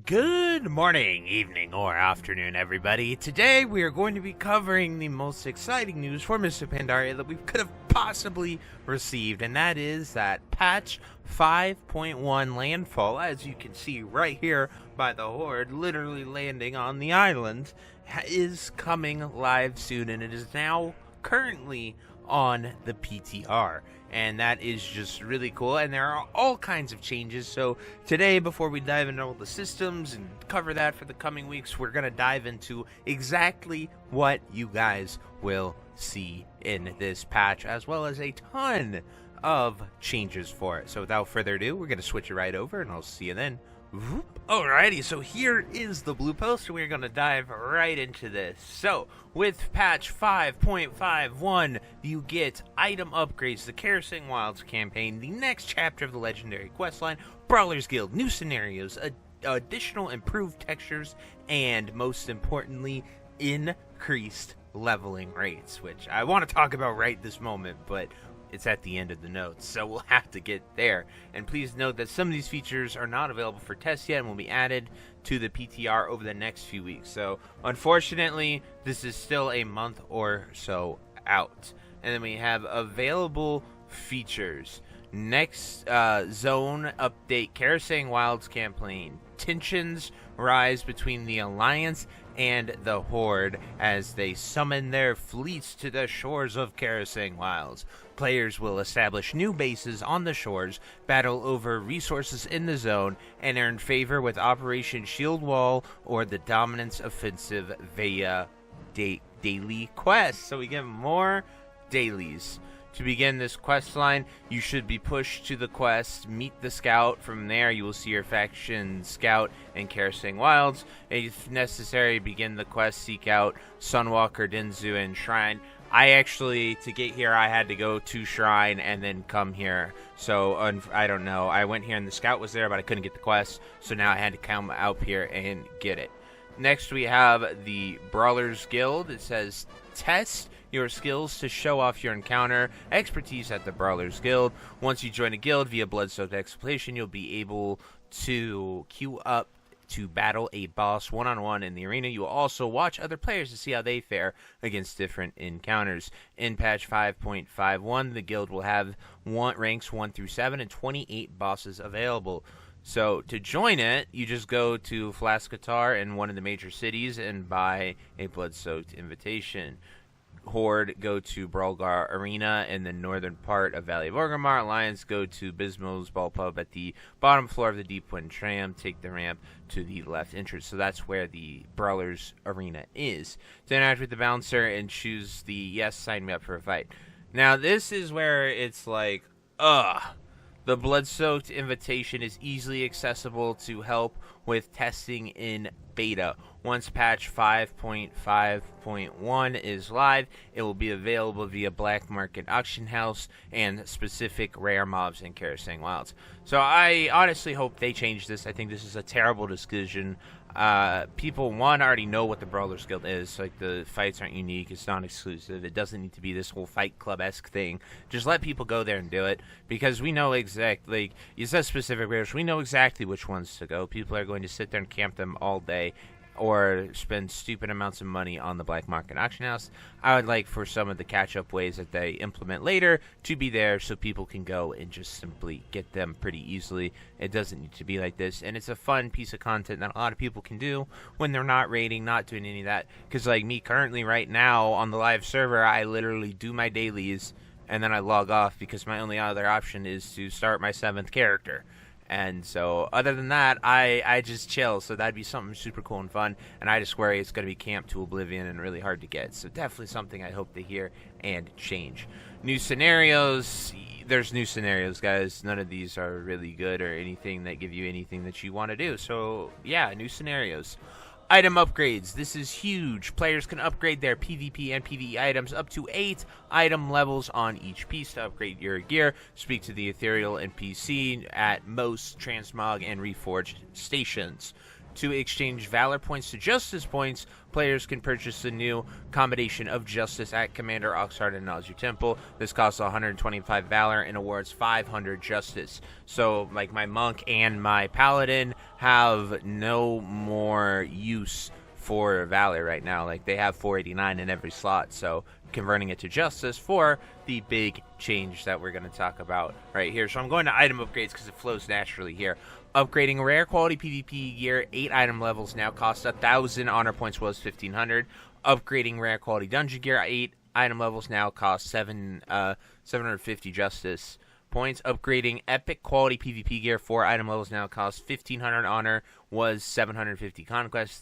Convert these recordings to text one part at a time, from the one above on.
Good morning, evening, or afternoon, everybody. Today we are going to be covering the most exciting news for Mr. Pandaria that we could have possibly received, and that is that patch 5.1 Landfall, as you can see right here by the Horde literally landing on the island, is coming live soon, and it is now currently on the PTR. And that is just really cool, and there are all kinds of changes. So today, before we dive into all the systems and cover that for the coming weeks, we're going to dive into exactly what you guys will see in this patch, as well as a ton of changes for it. So without further ado, we're going to switch it right over, and I'll see you then. Alrighty, so here is the blue post, and we're going to dive right into this. So, with patch 5.51, you get item upgrades, the Kerosene Wilds campaign, the next chapter of the legendary questline, Brawlers Guild, new scenarios, additional improved textures, and most importantly, increased leveling rates, which I want to talk about right this moment, but it's at the end of the notes, so we'll have to get there. And please note that some of these features are not available for test yet and will be added to the PTR over the next few weeks. So unfortunately, this is still a month or so out. And then we have available features. Next zone update, Kerosene Wilds campaign. Tensions rise between the Alliance and the Horde as they summon their fleets to the shores of Kerosene Wilds. Players will establish new bases on the shores, battle over resources in the zone, and earn favor with Operation Shield Wall or the Dominance Offensive via daily quests. So we get more dailies. To begin this quest line, you should be pushed to the quest, meet the scout. From there, you will see your faction scout in Kerosene Wilds. If necessary, begin the quest, seek out Sunwalker, Denzu, and Shrine. I actually, to get here, I had to go to Shrine and then come here. So, I don't know. I went here and the scout was there, but I couldn't get the quest. So now I had to come out here and get it. Next, we have the Brawlers Guild. It says, test your skills to show off your encounter expertise at the Brawlers Guild. Once you join a guild via Bloodsoaked Exploration, you'll be able to queue up to battle a boss one-on-one in the arena. You will also watch other players to see how they fare against different encounters. In patch 5.51, the guild will have ranks 1 through 7 and 28 bosses available. So to join it, you just go to Flascatar in one of the major cities and buy a Bloodsoaked invitation. Horde go to Brawlgar Arena in the northern part of Valley of Orgrimmar. Alliance go to Bismo's Ball Pub at the bottom floor of the Deepwind Tram. Take the ramp to the left entrance. So that's where the Brawlers Arena is. To interact with the bouncer and choose the yes, sign me up for a fight. Now this is where it's like, the Bloodsoaked invitation is easily accessible to help with testing in beta. Once patch 5.5.1 is live, it will be available via Black Market Auction House and specific rare mobs in Kerosene Wilds. So I honestly hope they change this. I think this is a terrible decision. People, one, already know what the Brawlers Guild is. Like, the fights aren't unique. It's not exclusive. It doesn't need to be this whole Fight Club-esque thing. Just let people go there and do it, because we know exactly, like, you said specific rares, we know exactly which ones to go. People are going to sit there and camp them all day, or spend stupid amounts of money on the Black Market Auction House. I would like for some of the catch-up ways that they implement later to be there so people can go and just simply get them pretty easily. It doesn't need to be like this, and it's a fun piece of content that a lot of people can do when they're not raiding, not doing any of that. Because like me currently right now on the live server, I literally do my dailies and then I log off because my only other option is to start my 7th character. And so, other than that, I just chill. So that'd be something super cool and fun. And I just worry it's going to be camped to oblivion and really hard to get. So definitely something I hope to hear and change. New scenarios. There's new scenarios, guys. None of these are really good or anything that give you anything that you want to do. So, yeah, new scenarios. Item upgrades. This is huge. Players can upgrade their PvP and PvE items up to 8 item levels on each piece to upgrade your gear. Speak to the Ethereal NPC at most Transmog and Reforged stations. to exchange Valor points to Justice points, players can purchase a new combination of Justice at Commander Oxheart and Nazu Temple. This costs 125 Valor and awards 500 Justice. So, like, my Monk and my Paladin have no more use for Valor right now. Like, they have 489 in every slot, so converting it to Justice for the big change that we're going to talk about right here. So I'm going to item upgrades because it flows naturally here. Upgrading rare quality PvP gear, 8 item levels now cost 1,000 honor points, was 1,500. Upgrading rare quality dungeon gear, 8 item levels now cost 750 Justice points. Upgrading epic quality PvP gear, 4 item levels now cost 1,500 honor, was 750 conquest.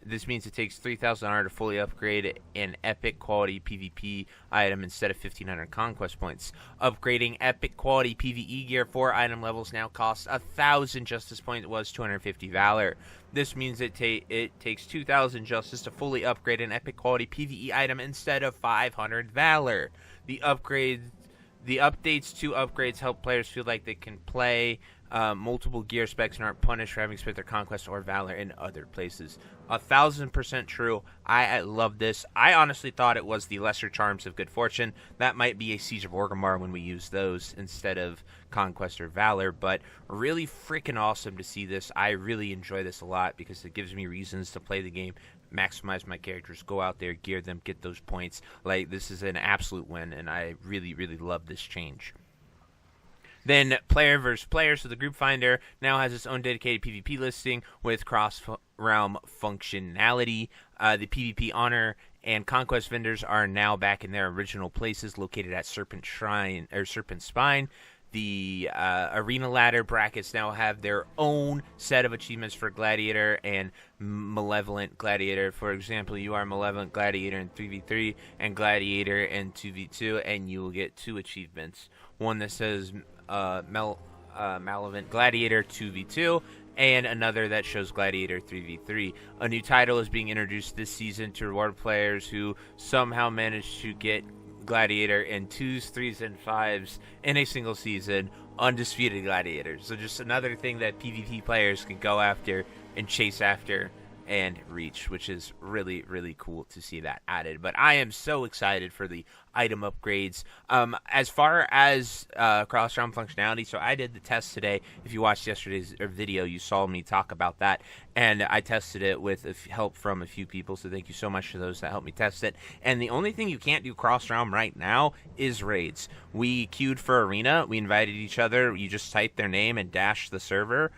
This means it takes 3,000 honor to fully upgrade an epic quality PvP item instead of 1,500 conquest points. Upgrading epic quality PvE gear, 4 item levels now costs 1,000 justice points, was 250 valor. This means it takes 2,000 justice to fully upgrade an epic quality PvE item instead of 500 valor. The updates to upgrades help players feel like they can play multiple gear specs and aren't punished for having spent their conquest or valor in other places. 1,000% true. I love this. I honestly thought it was the lesser charms of good fortune. That might be a Siege of Orgrimmar when we use those instead of conquest or valor, but really freaking awesome to see this. I really enjoy this a lot because it gives me reasons to play the game, maximize my characters, go out there, gear them, get those points. Like, this is an absolute win, and I really, really love this change. Then player versus player, so the group finder now has its own dedicated PvP listing with cross-realm functionality. The PvP honor and conquest vendors are now back in their original places, located at Serpent Spine. The arena ladder brackets now have their own set of achievements for Gladiator and Malevolent Gladiator. For example, you are Malevolent Gladiator in 3v3 and Gladiator in 2v2, and you will get 2 achievements. One that says Malevolent Gladiator 2v2, and another that shows Gladiator 3v3. A new title is being introduced this season to reward players who somehow manage to get Gladiator in 2s, 3s, and 5s in a single season, Undisputed Gladiators. So just another thing that PvP players can go after and chase after and reach, which is really, really cool to see that added. But I am so excited for the item upgrades. As far as cross-realm functionality, so I did the test today. If you watched yesterday's video, you saw me talk about that, and I tested it with help from a few people, so thank you so much to those that helped me test it. And the only thing you can't do cross-realm right now is raids. We queued for arena, we invited each other, you just type their name and dash the server.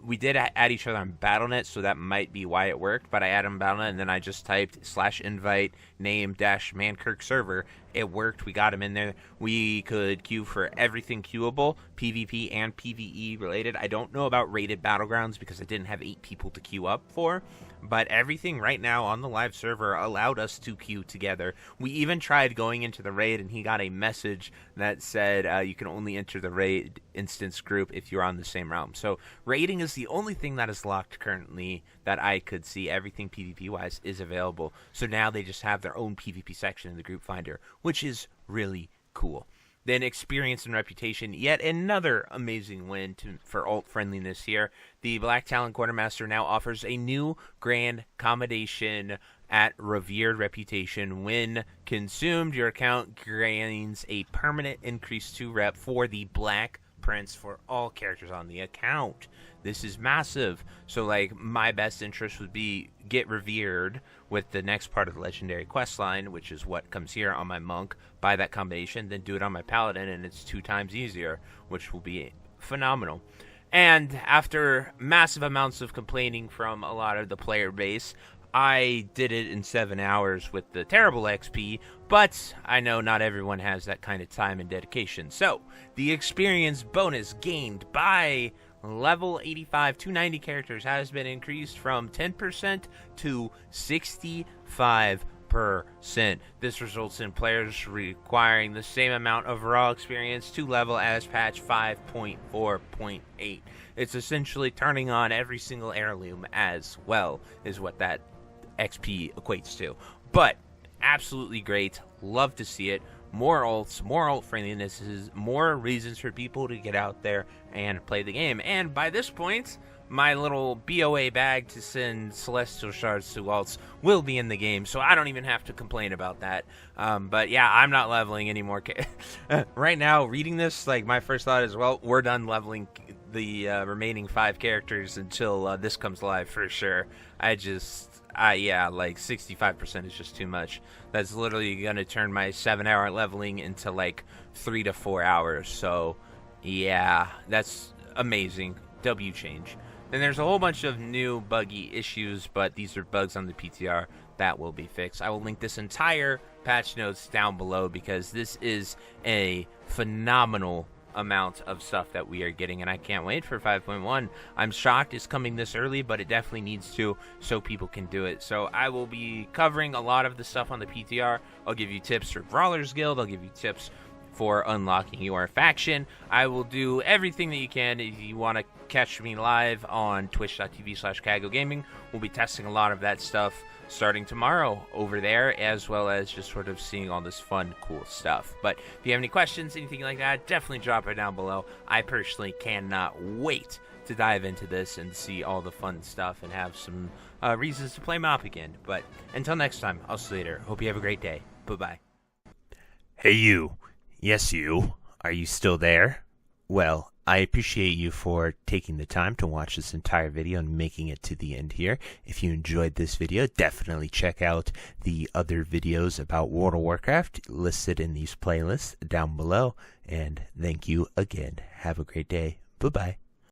We did add each other on BattleNet, so that might be why it worked, but I added on BattleNet, and then I just typed /invite name -Mankirk server. It worked. We got him in there. We could queue for everything queuable, PvP and PvE related. I don't know about rated battlegrounds because I didn't have 8 people to queue up for, but everything right now on the live server allowed us to queue together. We even tried going into the raid, and he got a message that said you can only enter the raid instance group if you're on the same realm. So raiding is the only thing that is locked currently that I could see. Everything PvP-wise is available. So now they just have their own PvP section in the group finder, which is really cool. Then experience and reputation, yet another amazing win for alt friendliness here. The Black Talon Quartermaster now offers a new grand commendation at revered reputation. When consumed, your account gains a permanent increase to rep for the Black Prince for all characters on the account. This is massive. So, like, my best interest would be get revered with the next part of the legendary quest line, which is what comes here on my monk. Buy that combination, then do it on my paladin, and it's 2 times easier, which will be phenomenal. And after massive amounts of complaining from a lot of the player base, I did it in 7 hours with the terrible XP, but I know not everyone has that kind of time and dedication. So, the experience bonus gained by level 85 290 characters has been increased from 10% to 65%. This results in players requiring the same amount of raw experience to level as patch 5.4.8. It's essentially turning on every single heirloom as well, is what that XP equates to. But absolutely great. Love to see it. More ults, more ult friendliness, more reasons for people to get out there and play the game. And by this point, my little BOA bag to send Celestial Shards to alts will be in the game, so I don't even have to complain about that. But yeah, I'm not leveling anymore. Right now, reading this, like, my first thought is, well, we're done leveling the remaining 5 characters until this comes live for sure. Yeah, like 65% is just too much. That's literally gonna turn my 7-hour leveling into like 3 to 4 hours. So yeah, that's amazing. W change. Then there's a whole bunch of new buggy issues, but these are bugs on the PTR that will be fixed. I will link this entire patch notes down below because this is a phenomenal amount of stuff that we are getting, and I can't wait for 5.1. I'm shocked it's coming this early, but it definitely needs to, so people can do it. So I will be covering a lot of the stuff on the PTR. I'll give you tips for Brawlers Guild. I'll give you tips for unlocking your faction. I will do everything that you can. If you want to catch me live on twitch.tv/KagoGaming, we'll be testing a lot of that stuff starting tomorrow over there, as well as just sort of seeing all this fun, cool stuff. But if you have any questions, anything like that, definitely drop it down below. I personally cannot wait to dive into this and see all the fun stuff and have some reasons to play MOP again. But until next time, I'll see you later. Hope you have a great day. Bye-bye. Hey you. Yes you. Are you still there? Well, I appreciate you for taking the time to watch this entire video and making it to the end here. If you enjoyed this video, definitely check out the other videos about World of Warcraft listed in these playlists down below. And thank you again. Have a great day. Bye-bye.